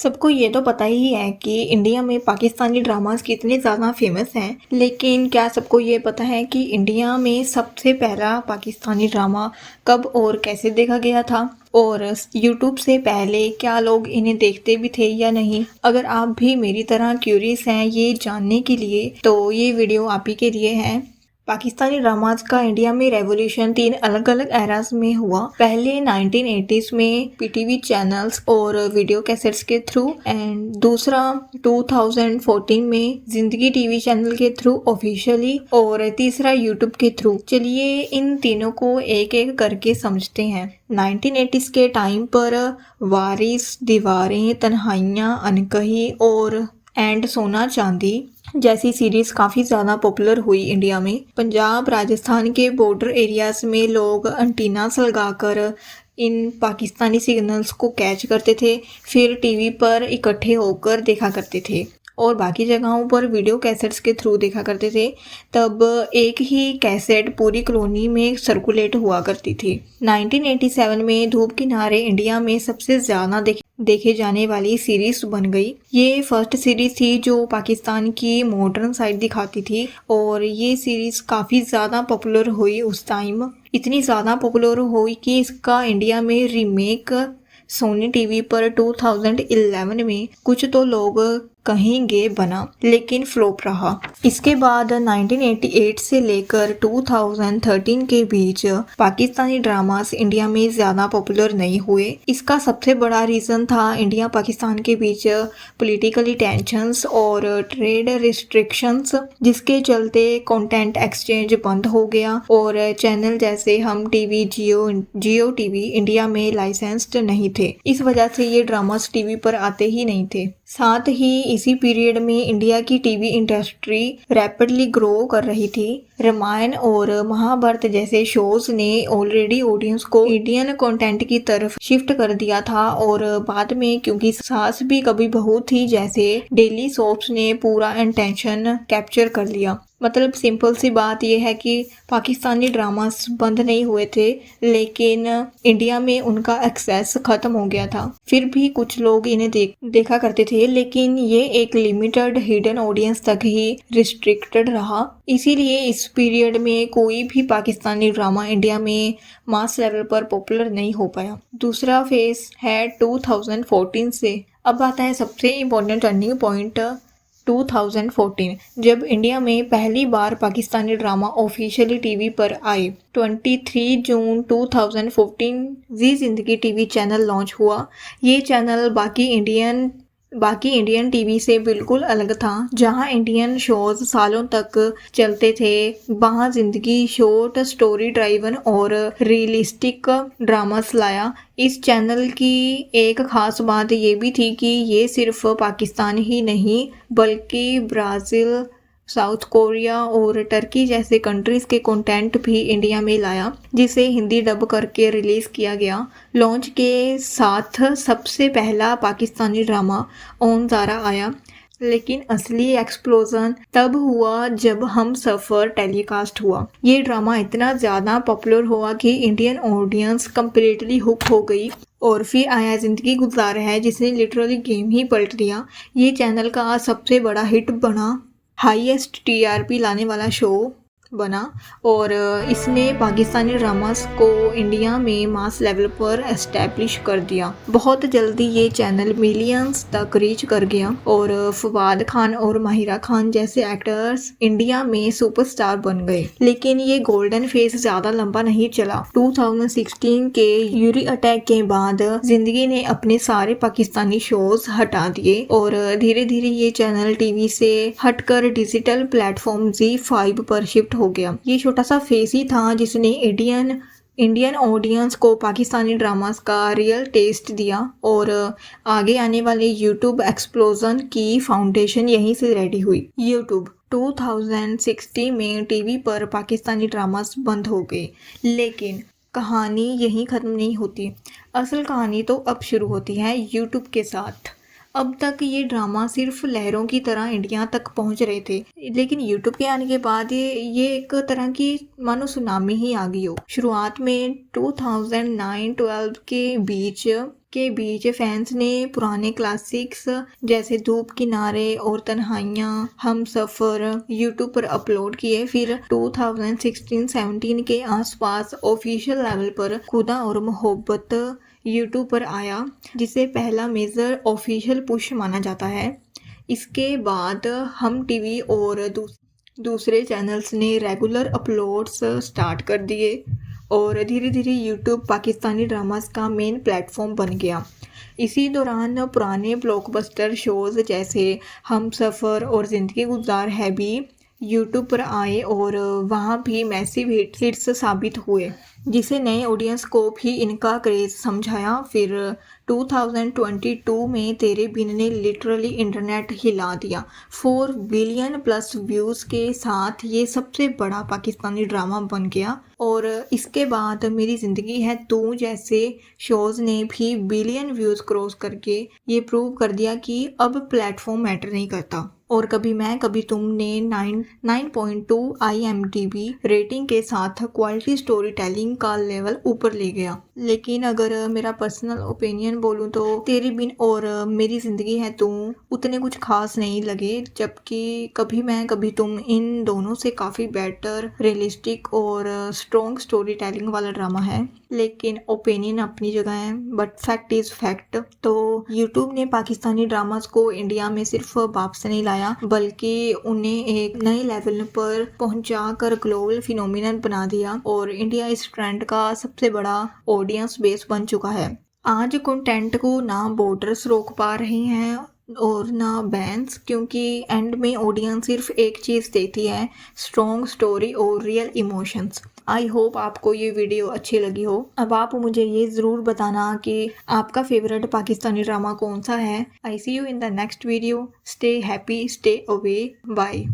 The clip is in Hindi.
सबको ये तो पता ही है कि इंडिया में पाकिस्तानी ड्रामास कितने ज़्यादा फेमस हैं, लेकिन क्या सबको ये पता है कि इंडिया में सबसे पहला पाकिस्तानी ड्रामा कब और कैसे देखा गया था? और यूट्यूब से पहले क्या लोग इन्हें देखते भी थे या नहीं? अगर आप भी मेरी तरह क्यूरियस हैं ये जानने के लिए, तो ये वीडियो आप ही के लिए है। पाकिस्तानी ड्रामाज का इंडिया में रेवोल्यूशन 3 अलग अलग एराज में हुआ। पहले 1980s में पीटीवी चैनल्स और वीडियो कैसेट्स के थ्रू, एंड दूसरा 2014 में जिंदगी टीवी चैनल के थ्रू ऑफिशियली, और तीसरा यूट्यूब के थ्रू। चलिए इन तीनों को एक एक करके समझते हैं। 1980s के टाइम पर वारिस, दीवारें, तन्हाइयाँ, अनकही और एंड सोना चांदी जैसी सीरीज काफ़ी ज़्यादा पॉपुलर हुई इंडिया में। पंजाब, राजस्थान के बॉर्डर एरियाज में लोग एंटीनास लगाकर इन पाकिस्तानी सिग्नल्स को कैच करते थे, फिर टीवी पर इकट्ठे होकर देखा करते थे और बाकी जगहों पर वीडियो कैसेट्स के थ्रू देखा करते थे। तब एक ही कैसेट पूरी कॉलोनी में सर्कुलेट हुआ करती थी। 1987 में धूप किनारे इंडिया में सबसे ज़्यादा देखे जाने वाली सीरीज बन गई। ये फर्स्ट सीरीज थी जो पाकिस्तान की मॉडर्न साइड दिखाती थी और ये सीरीज काफ़ी ज़्यादा पॉपुलर हुई उस टाइम। इतनी ज़्यादा पॉपुलर हुई कि इसका इंडिया में रीमेक सोनी टीवी पर 2011 में कुछ तो लोग कहेंगे बना, लेकिन फ्लॉप रहा। इसके बाद 1988 से लेकर 2013 के बीच पाकिस्तानी ड्रामास इंडिया में ज़्यादा पॉपुलर नहीं हुए। इसका सबसे बड़ा रीज़न था इंडिया पाकिस्तान के बीच पॉलिटिकली टेंशंस और ट्रेड रिस्ट्रिक्शंस, जिसके चलते कंटेंट एक्सचेंज बंद हो गया और चैनल जैसे हम टीवी, जियो टीवी इंडिया में लाइसेंस्ड नहीं थे। इस वजह से ये ड्रामास टीवी पर आते ही नहीं थे। साथ ही इसी पीरियड में इंडिया की टीवी इंडस्ट्री रैपिडली ग्रो कर रही थी। रामायण और महाभारत जैसे शोज ने ऑलरेडी ऑडियंस को इंडियन कंटेंट की तरफ शिफ्ट कर दिया था और बाद में क्योंकि सास भी कभी बहू थी जैसे डेली सोप्स ने पूरा अटेंशन कैप्चर कर लिया। मतलब सिंपल सी बात यह है कि पाकिस्तानी ड्रामास बंद नहीं हुए थे, लेकिन इंडिया में उनका एक्सेस खत्म हो गया था। फिर भी कुछ लोग इन्हें देखा करते थे, लेकिन ये एक लिमिटेड हिडन ऑडियंस तक ही रिस्ट्रिक्टेड रहा। इसीलिए इस पीरियड में कोई भी पाकिस्तानी ड्रामा इंडिया में मास लेवल पर पॉपुलर नहीं हो पाया। दूसरा फेज है 2014 से। अब आता है सबसे इम्पोर्टेंट टर्निंग पॉइंट 2014, जब इंडिया में पहली बार पाकिस्तानी ड्रामा ऑफिशियली टीवी पर आए। 23 जून 2014 जी जिंदगी टीवी चैनल लॉन्च हुआ। ये चैनल बाकी इंडियन टीवी से बिल्कुल अलग था। जहां इंडियन शोज सालों तक चलते थे, वहां जिंदगी शॉर्ट स्टोरी ड्राइवन और रियलिस्टिक ड्रामास लाया। इस चैनल की एक खास बात ये भी थी कि ये सिर्फ पाकिस्तान ही नहीं बल्कि ब्राज़ील, साउथ कोरिया और टर्की जैसे कंट्रीज़ के कंटेंट भी इंडिया में लाया, जिसे हिंदी डब करके रिलीज़ किया गया। लॉन्च के साथ सबसे पहला पाकिस्तानी ड्रामा ऑन ज़ारा आया, लेकिन असली एक्सप्लोजन तब हुआ जब हम सफ़र टेलीकास्ट हुआ। ये ड्रामा इतना ज़्यादा पॉपुलर हुआ कि इंडियन ऑडियंस कम्प्लीटली हुक हो गई। और फिर आया ज़िंदगी गुजार है, जिसने लिटरली गेम ही पलट दिया। ये चैनल का सबसे बड़ा हिट बना, हाईएस्ट टीआरपी लाने वाला शो बना और इसने पाकिस्तानी ड्रामास को इंडिया में मास लेवल पर एस्टैब्लिश कर दिया। बहुत जल्दी ये चैनल मिलियंस तक रीच कर गया और फवाद खान और माहिरा खान जैसे एक्टर्स इंडिया में सुपरस्टार बन गए। लेकिन ये गोल्डन फेज ज़्यादा लंबा नहीं चला। 2016 के यूरी अटैक के बाद जिंदगी ने अपने सारे पाकिस्तानी शोज हटा दिए और धीरे धीरे ये चैनल टीवी से हटकर डिजिटल प्लेटफॉर्म ZEE5 पर शिफ्ट हो गया। ये छोटा सा फेस ही था जिसने इंडियन ऑडियंस को पाकिस्तानी ड्रामास का रियल टेस्ट दिया और आगे आने वाले यूट्यूब एक्सप्लोजन की फाउंडेशन यहीं से रेडी हुई। यूट्यूब 2016 में टीवी पर पाकिस्तानी ड्रामास बंद हो गए, लेकिन कहानी यहीं ख़त्म नहीं होती। असल कहानी तो अब शुरू होती है यूट्यूब के साथ। अब तक ये ड्रामा सिर्फ लहरों की तरह इंडिया तक पहुंच रहे थे, लेकिन यूट्यूब के आने के बाद ये एक तरह की मानो सुनामी ही आ गई हो। शुरुआत में 2009-12 के बीच के बीच फैंस ने पुराने क्लासिक्स जैसे धूप किनारे और तन्हाइयाँ, हम सफ़र यूट्यूब पर अपलोड किए। फिर 2016-17 के आसपास ऑफिशियल लेवल पर खुदा और मोहब्बत यूट्यूब पर आया, जिसे पहला मेजर ऑफिशियल पुश माना जाता है। इसके बाद हम टीवी और दूसरे चैनल्स ने रेगुलर अपलोड्स स्टार्ट कर दिए और धीरे धीरे यूट्यूब पाकिस्तानी ड्रामास का मेन प्लेटफॉर्म बन गया। इसी दौरान पुराने ब्लॉकबस्टर शोज़ जैसे हम सफ़र और ज़िंदगी गुजार है भी यूट्यूब पर आए और वहाँ भी मैसिव हिट्स साबित हुए, जिसे नए ऑडियंस को भी इनका क्रेज़ समझाया। फिर 2022 में तेरे बिन ने लिटरली इंटरनेट हिला दिया। 4 बिलियन प्लस व्यूज़ के साथ ये सबसे बड़ा पाकिस्तानी ड्रामा बन गया और इसके बाद मेरी ज़िंदगी है तू जैसे शोज़ ने भी बिलियन व्यूज़ क्रॉस करके ये प्रूव कर दिया कि अब प्लेटफॉर्म मैटर नहीं करता। और कभी मैं कभी तुमने 9.2 IMDb रेटिंग के साथ क्वालिटी स्टोरी टेलिंग का लेवल ऊपर ले गया। लेकिन अगर मेरा पर्सनल ओपिनियन बोलूँ तो तेरे बिन और मेरी ज़िंदगी है तू उतने कुछ खास नहीं लगे, जबकि कभी मैं कभी तुम इन दोनों से काफ़ी बेटर, रियलिस्टिक और स्ट्रॉन्ग स्टोरी टेलिंग वाला ड्रामा है। लेकिन ओपिनियन अपनी जगह है, बट फैक्ट इज़ फैक्ट। तो यूट्यूब ने पाकिस्तानी ड्रामास को इंडिया में सिर्फ वापस नहीं लाया, बल्कि उन्हें एक नए लेवल पर पहुंचाकर ग्लोबल फिनोमिनन बना दिया और इंडिया इस ट्रेंड का सबसे बड़ा ऑडियंस बेस बन चुका है। आज कंटेंट को ना बॉर्डर्स रोक पा रहे हैं और ना बैन्स, क्योंकि एंड में ऑडियंस सिर्फ एक चीज़ देती है, स्ट्रॉन्ग स्टोरी और रियल इमोशंस। आई होप आपको ये वीडियो अच्छी लगी हो। अब आप मुझे ये ज़रूर बताना कि आपका फेवरेट पाकिस्तानी ड्रामा कौन सा है। I see you in the next video. Stay happy, stay away, bye.